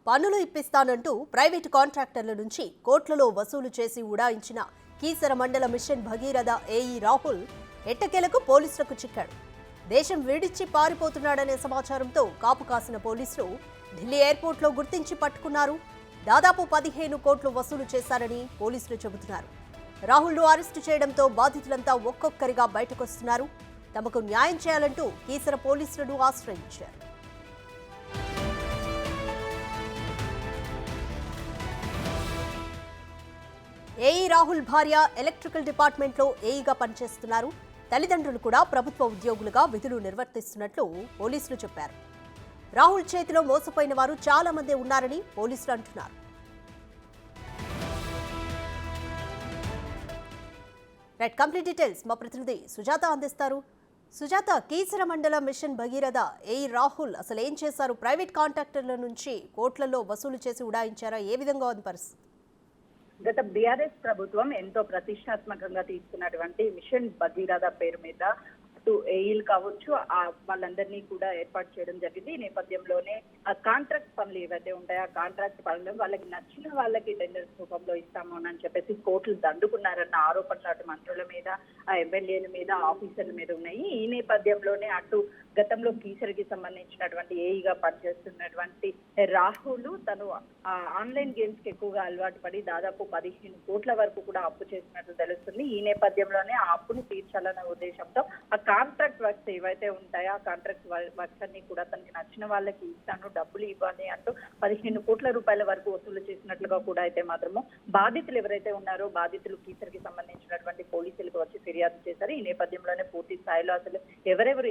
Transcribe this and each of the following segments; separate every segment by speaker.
Speaker 1: పనులు ఇప్పిస్తానంటూ ప్రైవేటు కాంట్రాక్టర్ల నుంచి కోట్లలో వసూలు చేసి ఉడాయించిన కీసర మండల మిషన్ భగీరథ ఏఈ రాహుల్ ఎట్టకేలకు పోలీసులకు చిక్కాడు. దేశం విడిచి పారిపోతున్నాడనే సమాచారంతో కాపు కాసిన పోలీసులు ఢిల్లీ ఎయిర్పోర్ట్లో గుర్తించి పట్టుకున్నారు. దాదాపు 15 కోట్లు వసూలు చేశారని పోలీసులు చెబుతున్నారు. రాహుల్ను అరెస్టు చేయడంతో బాధితులంతా ఒక్కొక్కరిగా బయటకొస్తున్నారు. తమకు న్యాయం చేయాలంటూ కీసర పోలీసులను ఆశ్రయించారు. ఏఈ రాహుల్ భార్య ఎలక్ట్రికల్ డిపార్ట్మెంట్లో ఏఈగా పనిచేస్తున్నారు. తల్లిదండ్రులు కూడా ప్రభుత్వ ఉద్యోగులుగా విధులు నిర్వర్తిస్తున్నట్లు పోలీసులు చెప్పారు. రాహుల్ చేతిలో మోసపోయిన వారు చాలా మంది ఉన్నారని పోలీసులు అంటున్నారు. రైట్, కంప్లీట్ డీటెయిల్స్ మా ప్రతినిధి సుజాత అందిస్తారు. సుజాత, కీసర మండల మిషన్ భగీరథ ఏఈ రాహుల్ అసలు ఏం చేశారు? ప్రైవేట్ కాంట్రాక్టర్ల నుంచి కోట్లలో వసూలు చేసి ఉడాయించారా? ఏ విధంగా ఉంది పరిస్థితి?
Speaker 2: గత బీఆర్ఎస్ ప్రభుత్వం ఎంతో ప్రతిష్టాత్మకంగా తీసుకున్నటువంటి మిషన్ భగీరథ పేరు మీద అటు ఏఈలు కావచ్చు వాళ్ళందరినీ కూడా ఏర్పాటు చేయడం జరిగింది. ఈ నేపథ్యంలోనే ఆ కాంట్రాక్ట్ పనులు ఏవైతే ఉంటాయో ఆ కాంట్రాక్ట్ పనులు వాళ్ళకి నచ్చిన వాళ్ళకి టెండర్స్ రూపంలో ఇస్తాము అని చెప్పేసి కోర్టులు దండుకున్నారన్న ఆరోపణలు అటు మంత్రుల మీద, ఆ ఎమ్మెల్యేల మీద, ఆఫీసర్ల మీద ఉన్నాయి. ఈ నేపథ్యంలోనే అటు గతంలో కీసరికి సంబంధించినటువంటి ఏఈగా పనిచేస్తున్నటువంటి రాహుల్ తను ఆన్లైన్ గేమ్స్ కి ఎక్కువగా అలవాటు పడి దాదాపు 15 కోట్ల వరకు కూడా అప్పు చేసినట్లు తెలుస్తుంది. ఈ నేపథ్యంలోనే ఆ అప్పును తీర్చాలన్న ఉద్దేశంతో ఆ కాంట్రాక్ట్ వర్క్స్ ఏవైతే ఉంటాయో ఆ కాంట్రాక్ట్ వర్క్స్ అన్ని కూడా తనకి నచ్చిన వాళ్ళకి ఇస్తాను, డబ్బులు ఇవ్వాలి అంటూ 15 కోట్ల రూపాయల వరకు వసూలు చేసినట్లుగా కూడా అయితే మాత్రము బాధితులు ఎవరైతే ఉన్నారో బాధితులు కీసరికి సంబంధించినటువంటి పోలీసులకు వచ్చి ఫిర్యాదు చేశారు. ఈ నేపథ్యంలోనే పూర్తి స్థాయిలో అసలు ఎవరెవరు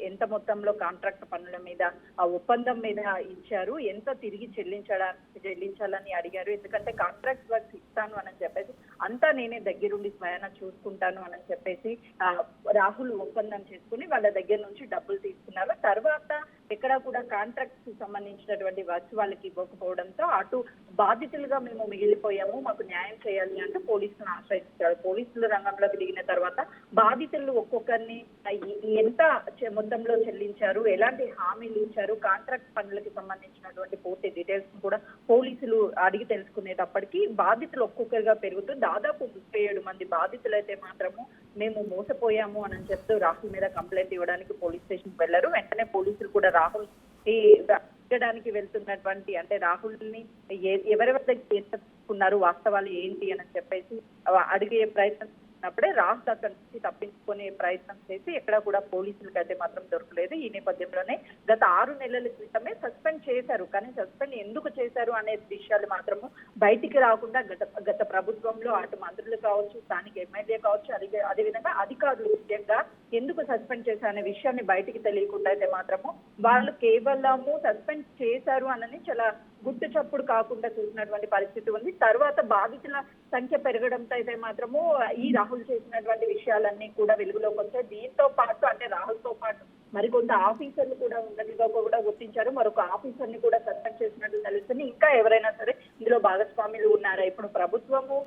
Speaker 2: ఎంత మొత్తంలో కాంట్రాక్ట్ పనుల మీద ఆ ఒప్పందం మీద ఇచ్చారు, ఎంత తిరిగి చెల్లించాలని అడిగారు. ఎందుకంటే కాంట్రాక్ట్ వర్క్స్ ఇస్తాను అని చెప్పేసి అంతా నేనే దగ్గరుండి స్వయాన చూసుకుంటాను అని చెప్పేసి రాహుల్ ఒప్పందం చేసుకుని వాళ్ళ దగ్గర నుంచి డబ్బులు తీసుకున్నారు. తర్వాత ఎక్కడ కూడా కాంట్రాక్ట్స్ కి సంబంధించినటువంటి వర్క్స్ వాళ్ళకి ఇవ్వకపోవడంతో అటు బాధితులుగా మేము మిగిలిపోయాము, మాకు న్యాయం చేయాలి అంటూ పోలీసులను ఆశ్రయించారు. పోలీసులు రంగంలోకి దిగిన తర్వాత బాధితులు ఒక్కొక్కరిని ఎంత మొత్తంలో చెల్లించారు, ఎలాంటి హామీలు ఇచ్చారు, కాంట్రాక్ట్ పనులకి సంబంధించినటువంటి పూర్తి డీటెయిల్స్ కూడా పోలీసులు అడిగి తెలుసుకునేటప్పటికీ బాధితులు ఒక్కొక్కరిగా పెరుగుతూ దాదాపు 37 మంది బాధితులు అయితే మాత్రము మేము మోసపోయాము అని చెప్తూ రాహుల్ మీద కంప్లైంట్ ఇవ్వడానికి పోలీస్ స్టేషన్ వెళ్లారు. వెంటనే పోలీసులు కూడా రాహుల్ అడగడానికి వెళ్తున్నటువంటి అంటే రాహుల్ ని ఎవరెవరి దగ్గర తీసుకున్నారు, వాస్తవాలు ఏంటి అని చెప్పేసి అడిగే ప్రయత్నం అప్పుడే రాహుల్ అక్కడి నుంచి తప్పించుకునే ప్రయత్నం చేసి ఎక్కడ కూడా పోలీసులకు అయితే మాత్రం దొరకలేదు. ఈ నేపథ్యంలోనే గత 6 నెలల క్రితమే సస్పెండ్ చేశారు. కానీ సస్పెండ్ ఎందుకు చేశారు అనే విషయాలు మాత్రము బయటికి రాకుండా గత ప్రభుత్వంలో అటు మంత్రులు కావచ్చు, స్థానిక ఎమ్మెల్యే కావచ్చు, అదేవిధంగా అధికారులు ముఖ్యంగా ఎందుకు సస్పెండ్ చేశారు అనే విషయాన్ని బయటికి తెలియకుండా అయితే మాత్రము వాళ్ళు కేవలము సస్పెండ్ చేశారు అని చాలా గుట్టు చప్పుడు కాకుండా చూసినటువంటి పరిస్థితి ఉంది. తర్వాత బాధితుల సంఖ్య పెరగడంతో అయితే మాత్రము ఈ రాహుల్ చేసినటువంటి విషయాలన్నీ కూడా వెలుగులోకి వచ్చాయి. దీంతో పాటు అంటే రాహుల్ తో పాటు మరికొంత ఆఫీసర్లు కూడా ఉన్నట్టుగా కూడా గుర్తించారు. మరొక ఆఫీసర్ ని కూడా సస్పెండ్ చేసినట్టు తెలుస్తుంది. ఇంకా ఎవరైనా సరే ఇందులో భాగస్వాములు ఉన్నారా? ఇప్పుడు ప్రభుత్వము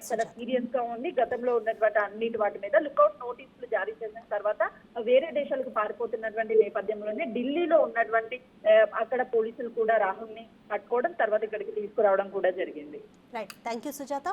Speaker 2: చాలా సీరియస్ గా ఉంది. గతంలో ఉన్నటువంటి అన్నిటి వాటి మీద లుకౌట్ నోటీసులు జారీ చేసిన తర్వాత వేరే దేశాలకు పారిపోతున్నటువంటి నేపథ్యంలోనే ఢిల్లీలో ఉన్నటువంటి అక్కడ పోలీసులు కూడా రాహుల్ ని పట్టుకోవడం, తర్వాత ఇక్కడికి తీసుకురావడం కూడా జరిగింది.
Speaker 1: Right, thank you Sujatha.